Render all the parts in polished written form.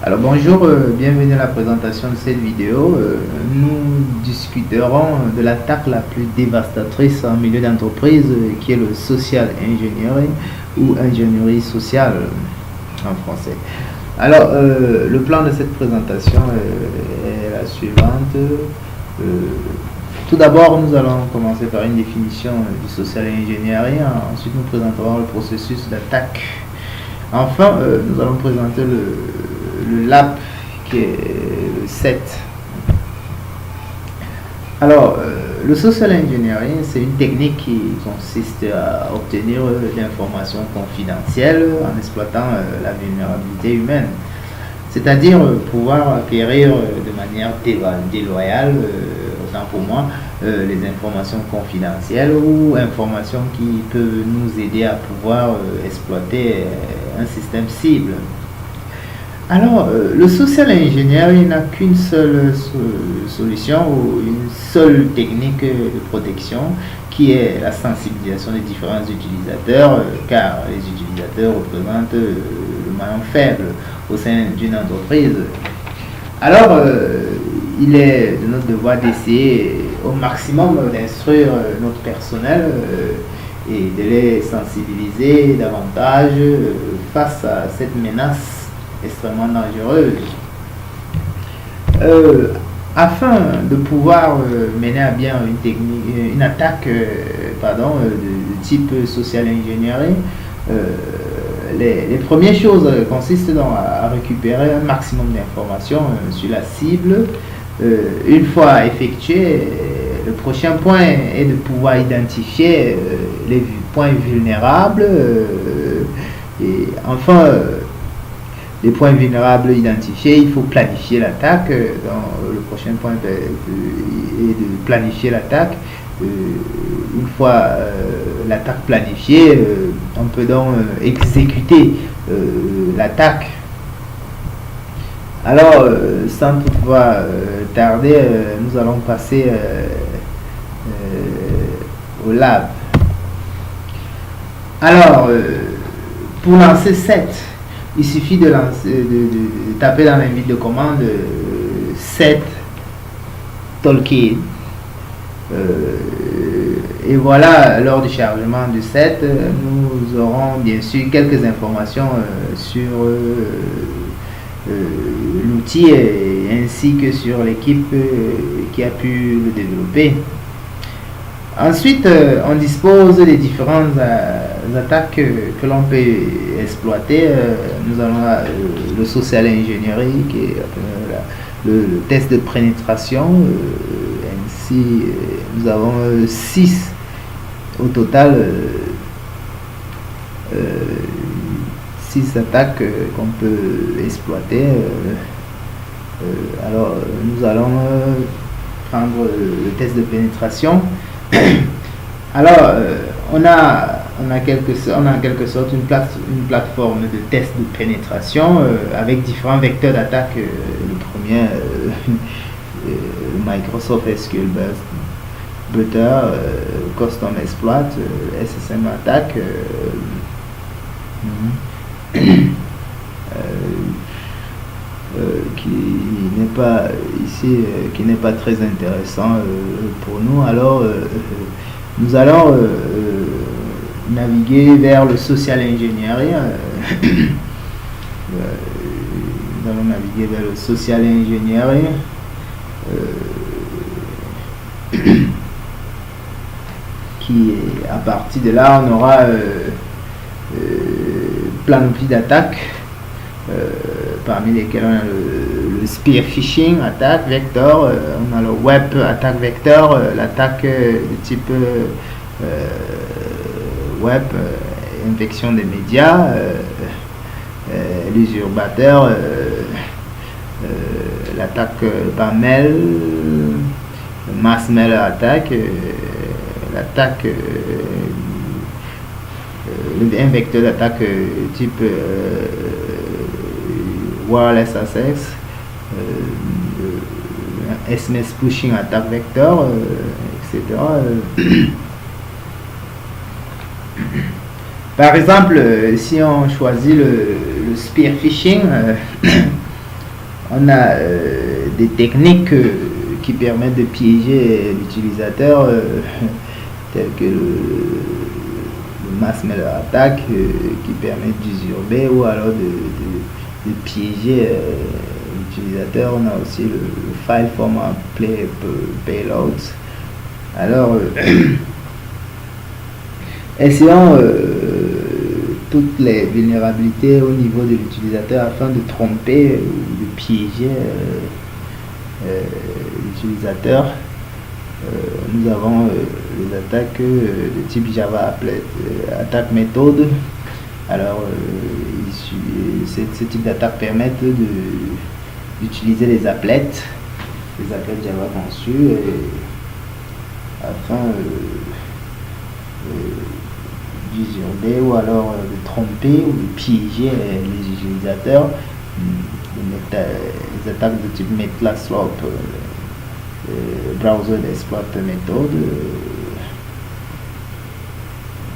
Alors bonjour, bienvenue à la présentation de cette vidéo. Nous discuterons de l'attaque la plus dévastatrice en milieu d'entreprise qui est le social engineering ou ingénierie sociale en français. Alors le plan de cette présentation est la suivante. Tout d'abord, nous allons commencer par une définition du social engineering. Ensuite, nous présenterons le processus d'attaque. Enfin, nous allons présenter le lab qui est le 7. Alors, le social engineering, c'est une technique qui consiste à obtenir des informations confidentielles en exploitant la vulnérabilité humaine. C'est-à-dire pouvoir acquérir de manière déloyale, autant pour moi, les informations confidentielles ou informations qui peuvent nous aider à pouvoir exploiter un système cible. Alors, le social engineering n'a qu'une seule solution ou une seule technique de protection qui est la sensibilisation des différents utilisateurs, car les utilisateurs représentent le maillon faible au sein d'une entreprise. Alors, il est de notre devoir d'essayer au maximum d'instruire notre personnel et de les sensibiliser davantage face à cette menace extrêmement dangereuse. Afin de pouvoir mener à bien une attaque de type social engineering, les premières choses consistent donc à récupérer un maximum d'informations sur la cible. Une fois effectué, le prochain point est de pouvoir identifier les points vulnérables et enfin les points vulnérables identifiés, il faut planifier l'attaque. Le prochain point est de planifier l'attaque. Une fois l'attaque planifiée, on peut donc exécuter l'attaque. Alors, sans toutefois tarder, nous allons passer au lab. Alors, pour lancer 7, il suffit de taper dans l'invite de commande 7 Tolkien. Et voilà, lors du chargement du 7, nous aurons bien sûr quelques informations sur l'outil ainsi que sur l'équipe qui a pu le développer. Ensuite, on dispose des différentes attaques que l'on peut exploiter. Nous avons le social engineering qui est le test de pénétration. Ainsi, nous avons 6 au total. 6 attaques qu'on peut exploiter. Alors, nous allons prendre le test de pénétration. Alors, on a en quelque sorte une plateforme de test de pénétration avec différents vecteurs d'attaque. Le premier, Microsoft SQL Butter, Custom Exploit, SSM Attack. Qui n'est pas ici, qui n'est pas très intéressant pour nous. Alors nous allons naviguer vers le social engineering. Nous allons naviguer vers le social engineering. Qui à partir de là on aura panoplie d'attaques parmi lesquels on a le spear phishing attaque vector, on a le web attaque vector, l'attaque de type web, infection des médias, l'usurpateur, l'attaque par mail, mass mail attaque, l'attaque un vecteur d'attaque type wireless access, SMS pushing attack vector, etc. Par exemple, si on choisit le spear phishing, On a des techniques qui permettent de piéger l'utilisateur, tel que le mass mailer attack, qui permet d'usurper ou alors de piéger l'utilisateur. On a aussi le file format payload. Alors, essayons toutes les vulnérabilités au niveau de l'utilisateur afin de tromper ou de piéger l'utilisateur. Nous avons les attaques de type Java attaque méthode. Alors, ce type d'attaque permet d'utiliser les applets Java conçus afin d'usurper ou alors de tromper ou de piéger les utilisateurs. Les attaques de type Metlaslope, browser exploit méthode.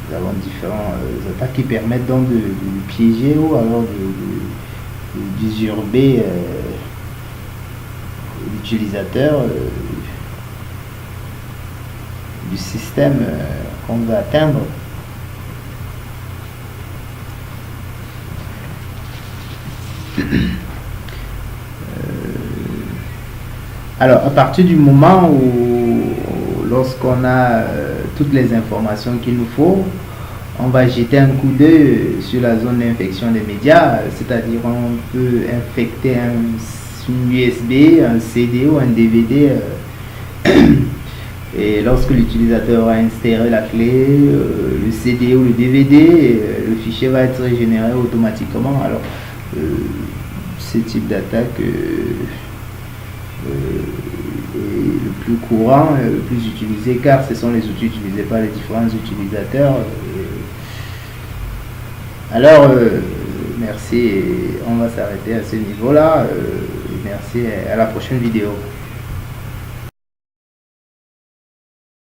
Nous avons différentes attaques qui permettent donc de piéger ou alors d'usurper l'utilisateur du système qu'on veut atteindre. Alors, à partir du moment où, lorsqu'on a toutes les informations qu'il nous faut, on va jeter un coup d'œil sur la zone d'infection des médias, c'est-à-dire on peut infecter une USB, un CD ou un DVD. Et lorsque l'utilisateur a inséré la clé, le CD ou le DVD, le fichier va être généré automatiquement. Alors, ce type d'attaque est le plus courant, le plus utilisé, car ce sont les outils utilisés par les différents utilisateurs. Alors, merci, on va s'arrêter à ce niveau-là. Merci, à la prochaine vidéo.